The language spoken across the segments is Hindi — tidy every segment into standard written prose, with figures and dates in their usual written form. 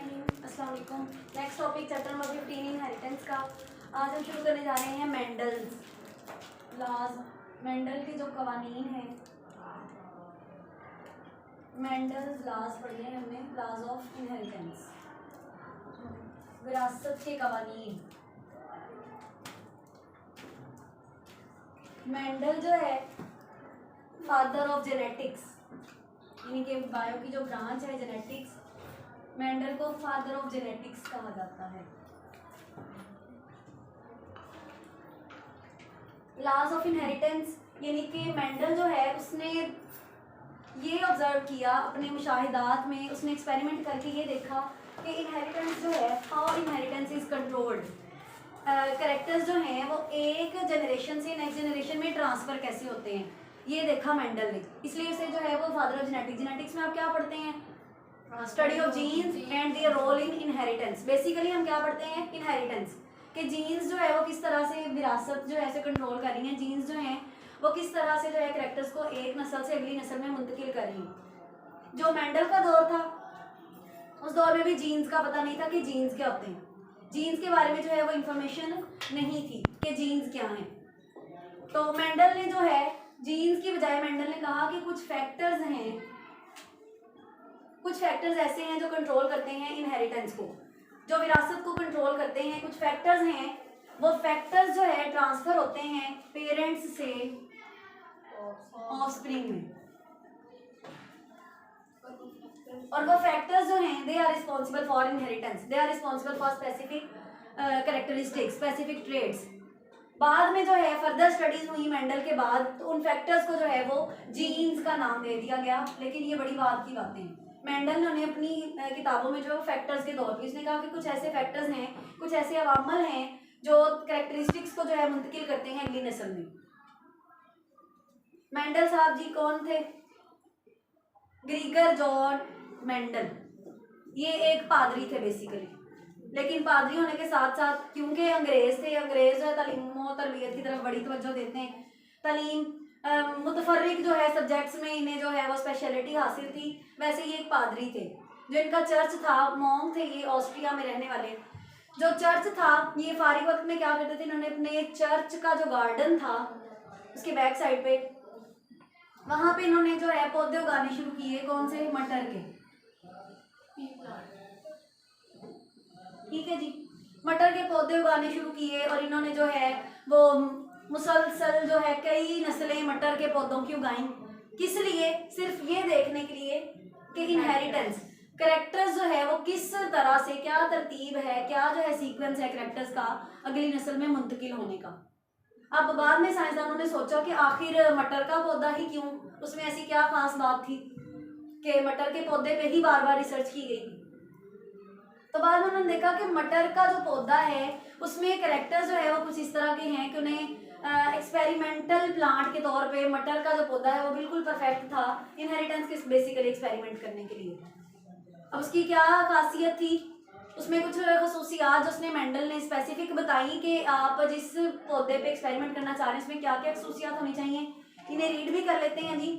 अस्सलाम वालेकुम। Next topic chapter number 15 inheritance का। आज हम शुरू करने जा रहे हैं मेंडल्स लॉज। मेंडल के जो कवानीन हैं, मेंडल्स लॉज पढ़ने हैं हमने, लॉज ऑफ इनहेरिटेंस, विरासत के कवानीन। मेंडल जो है फादर ऑफ जेनेटिक्स, यानी कि बायो की जो ब्रांच है जेनेटिक्स, मेंडल को फादर ऑफ जेनेटिक्स कहा जाता है। लॉज ऑफ इनहेरिटेंस यानी कि मेंडल जो है उसने ये ऑब्जर्व किया अपने मुशाहिदात में, उसने एक्सपेरिमेंट करके ये देखा कि इनहेरिटेंस जो है, how inheritance is controlled, characters जो हैं वो एक जनरेशन से नेक्स्ट जनरेशन में ट्रांसफ़र कैसे होते हैं, ये देखा मेंडल ने। इसलिए उसे जो है वो फादर ऑफ जेनेटिक्स। जेनेटिक्स में आप क्या पढ़ते हैं? Study of genes and their role in inheritance. Basically हम क्या पढ़ते हैं? इनहेरिटेंस के जीन्स जो है वो किस तरह से विरासत जो है इसे कंट्रोल कर रही हैं, जीन्स जो हैं वो किस तरह से जो है कैरेक्टर्स को एक नस्ल से अगली नस्ल में मुंतकिल कर रही हैं। जो मेंडल का दौर था उस दौर में भी जीन्स का पता नहीं था कि जीन्स क्या होते हैं, जीन्स के बारे में जो है वो इंफॉर्मेशन नहीं थी कि जीन्स क्या हैं। तो मेंडल ने जो है जीन्स की बजाय मेंडल ने कहा कि कुछ फैक्टर्स हैं, कुछ फैक्टर्स ऐसे हैं जो कंट्रोल करते हैं इनहेरिटेंस को, जो विरासत को कंट्रोल करते हैं। कुछ फैक्टर्स हैं, वो फैक्टर्स जो है ट्रांसफर होते हैं पेरेंट्स से ऑफस्प्रिंग में, और वो फैक्टर्स जो हैं they are responsible for inheritance, they are responsible for specific characteristics, specific traits. बाद में जो है फर्दर स्टडीज हुई मेंडल के बाद, तो उन फैक्टर्स को जो है वो जीन्स का नाम दे दिया गया। लेकिन ये बड़ी बात की बातें हैं। मेंडल ने अपनी किताबों में जो फैक्टर्स के तौर पे इसने कहा कि कुछ ऐसे फैक्टर्स हैं, कुछ ऐसे अवामल हैं जो कैरेक्टरिस्टिक्स को जो है मुंतकिल करते हैं अगली नस्ल में। मेंडल साहब जी कौन थे? ग्रीगर जॉर्ज मेंडल। ये एक पादरी थे बेसिकली, लेकिन पादरी होने के साथ साथ क्योंकि अंग्रेज थे, अंग्रेज जो है तालीम और तरबियत की तरफ बड़ी तवज्जो देते हैं, तालीम मुतफर्रिक जो है सब्जेक्ट्स में इन्हें जो है वो स्पेशलिटी हासिल थी। वैसे ये एक पादरी थे, जो इनका चर्च था, मॉन्क थे, ये ऑस्ट्रिया में रहने वाले। जो चर्च था ये फारिग वक्त में क्या करते थे, इन्होंने अपने चर्च का जो गार्डन था उसके बैक साइड पे, वहाँ पे इन्होंने जो है पौधे उगाने शुरू किए। कौन से? मटर के। ठीक है जी, मटर के पौधे उगाने शुरू किए और इन्होंने जो है वो मुसलसल जो है कई नस्लें मटर के पौधों की उगाई। किस लिए? सिर्फ ये देखने के लिए कि इनहेरिटेंस, कैरेक्टर्स जो है वो किस तरह से, क्या तरतीब है, क्या जो है सीक्वेंस है कैरेक्टर्स का अगली नस्ल में मुंतकिल होने का। अब बाद में साइंसदानों ने सोचा कि आखिर मटर का पौधा ही क्यों, उसमें ऐसी क्या खास बात थी कि मटर के पौधे पे ही बार बार रिसर्च की गई। तो बाद में उन्होंने देखा कि मटर का जो पौधा है उसमें कैरेक्टर्स जो है वो कुछ इस तरह के हैं कि उन्हें एक्सपेरिमेंटल प्लांट के तौर पे मटर का जो पौधा है वो बिल्कुल परफेक्ट था इनहेरिटेंस के बेसिकली एक्सपेरिमेंट करने के लिए। अब उसकी क्या खासियत थी? उसमें कुछ खसूसियात जो उसने मेंडल ने स्पेसिफिक बताई कि आप जिस पौधे पे एक्सपेरिमेंट करना चाह रहे हैं उसमें क्या क्या खसूसियात होनी चाहिए। इन्हें रीड भी कर लेते हैं जी।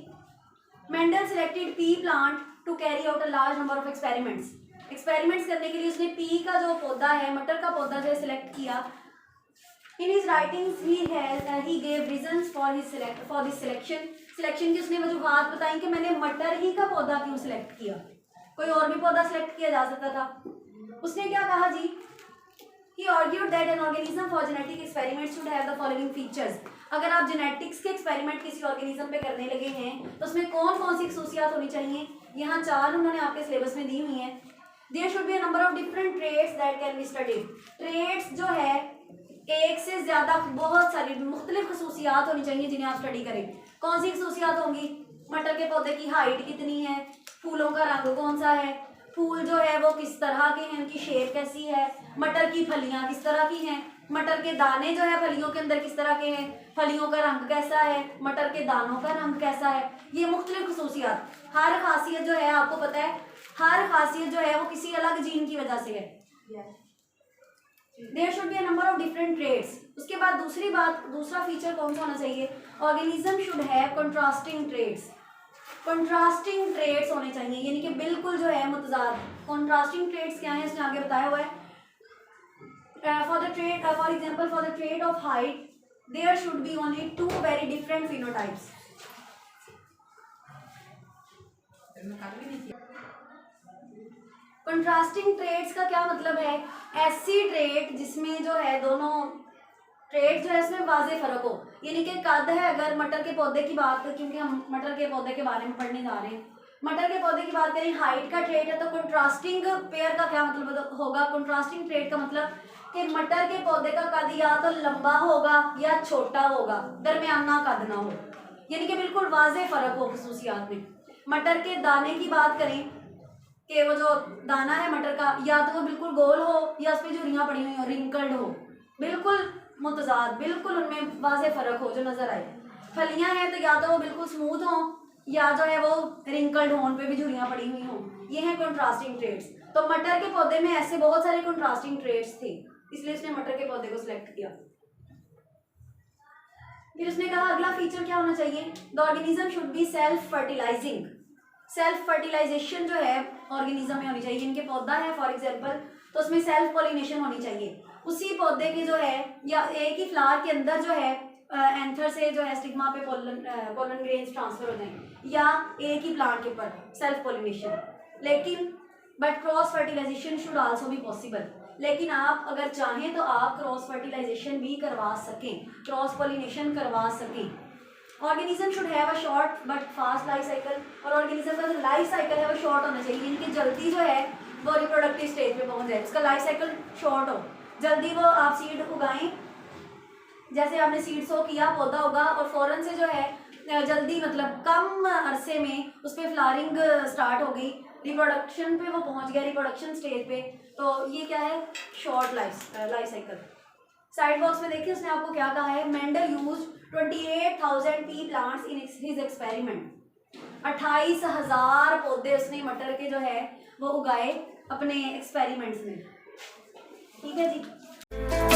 Mendel selected pea plant to carry out a large number of experiments करने के लिए उसने पी का जो पौधा है, मटर का पौधा जो है सिलेक्ट किया। In his writings he gave reasons for this selection की उसने वजूहात बताई कि मैंने मटर ही का पौधा क्यों सिलेक्ट किया, कोई और भी पौधा सिलेक्ट किया जा सकता था। उसने क्या कहा जी? He argued that an organism for genetic experiments should have the following features. अगर आप जेनेटिक्स के एक्सपेरिमेंट किसी ऑर्गेनिज्म पे करने लगे हैं तो उसमें कौन कौन सी खसूसियात होनी चाहिए? यहाँ 4 उन्होंने आपके सिलेबस में दी हुई हैं। There should be a number of different traits that can be studied. Traits जो है एक से ज़्यादा बहुत सारी मुख्तलिफ खसूसियात होनी चाहिए जिन्हें आप स्टडी करें। कौन सी खसूसियात होंगी? मटर के पौधे की हाइट कितनी है, फूलों का रंग कौन सा है, फूल जो है वो किस तरह के हैं, उनकी शेप कैसी है, मटर की फलियां किस तरह की हैं, मटर के दाने जो है फलियों के अंदर किस तरह के हैं, फलियों का रंग कैसा है, मटर के दानों का रंग कैसा है। ये मुख्तलिफ खसूसियात, हर खासियत जो है आपको पता है, हर खासियत जो है वो किसी अलग जीन की वजह से है। There should be a number of different traits. उसके बाद दूसरा फीचर कौन सा होना चाहिए? Organism should have contrasting traits. Contrasting traits होने चाहिए, यानी कि बिल्कुल जो है मुतजाद। कंट्रास्टिंग ट्रेड्स क्या है, इसने आगे बताया हुआ है, for the trait, for example for the trait of height there should be only 2 very different phenotypes. Contrasting traits का क्या मतलब है, ऐसी ट्रेड जिसमें जो है दोनों ट्रेड जो है इसमें वाजे फर्क हो, यानी कि कद है, अगर मटर के पौधे की बात, क्योंकि हम मटर के पौधे के बारे में पढ़ने जा रहे हैं, मटर के पौधे की बात करें, हाइट का ट्रेड है, तो कंट्रास्टिंग पेयर का क्या मतलब होगा, कंट्रास्टिंग ट्रेड का मतलब कि मटर के पौधे का कद या तो लंबा होगा या छोटा होगा, दरमियाना कद ना हो, यानी कि बिल्कुल वाजे फर्क हो खसूसियात में। मटर के दाने की बात करें कि वो जो दाना है मटर का, या तो वो बिल्कुल गोल हो या उस पर झुर्रियाँ पड़ी हुई हो, रिंकल्ड हो, बिल्कुल मुतजाद, बिल्कुल उनमें वाजे फर्क हो जो नजर आए। फलियां हैं तो या तो वो बिल्कुल स्मूथ हो या जो है वो रिंकल्ड हो, उन पे भी झुर्रियाँ पड़ी हुई हों, ये हैं कंट्रास्टिंग ट्रेड्स। तो मटर के पौधे में ऐसे बहुत सारे कंट्रास्टिंग ट्रेड्स थे, इसलिए उसने मटर के पौधे को सिलेक्ट किया। फिर उसने कहा अगला फीचर क्या होना चाहिए, the organism should be self fertilising. Self fertilisation जो है ऑर्गेनिज्म में होनी चाहिए, इनके पौधा है फॉर एग्जांपल, तो उसमें सेल्फ पॉलिनेशन होनी चाहिए, उसी पौधे के जो है या एक ही फ्लावर के अंदर जो है एंथर से जो है स्टिग्मा पे पोलन ग्रेन्स ट्रांसफर हो जाएंगे, या एक ही प्लांट के ऊपर सेल्फ पॉलिनेशन। लेकिन but cross fertilisation should also be possible, लेकिन आप अगर चाहें तो आप क्रॉस फर्टिलाइजेशन भी करवा सकें, क्रॉस पॉलिनेशन करवा सकें। Organism should have a short but fast life cycle, और ऑर्गेनिज्म का जो लाइफ साइकिल है वो शॉर्ट होना चाहिए, यानी कि जल्दी जो है वो रिप्रोडक्टिव स्टेज पे पहुंच जाए, उसका लाइफ साइकिल शॉर्ट हो, जल्दी वो आप सीड उगाएं, जैसे आपने सीड सो किया पौधा होगा और फौरन से जो है जल्दी मतलब कम अरसे में उस पर फ्लावरिंग स्टार्ट हो गई, रिप्रोडक्शन पे वो पहुंच गया, रिप्रोडक्शन स्टेज पे, तो ये क्या है, short life cycle. Side box में देखिए उसने आपको क्या कहा है, Mendel used 28,000 P plants in his experiment. 28,000 पौधे उसने मटर के जो है वो उगाए अपने एक्सपेरिमेंट्स में। ठीक है जी।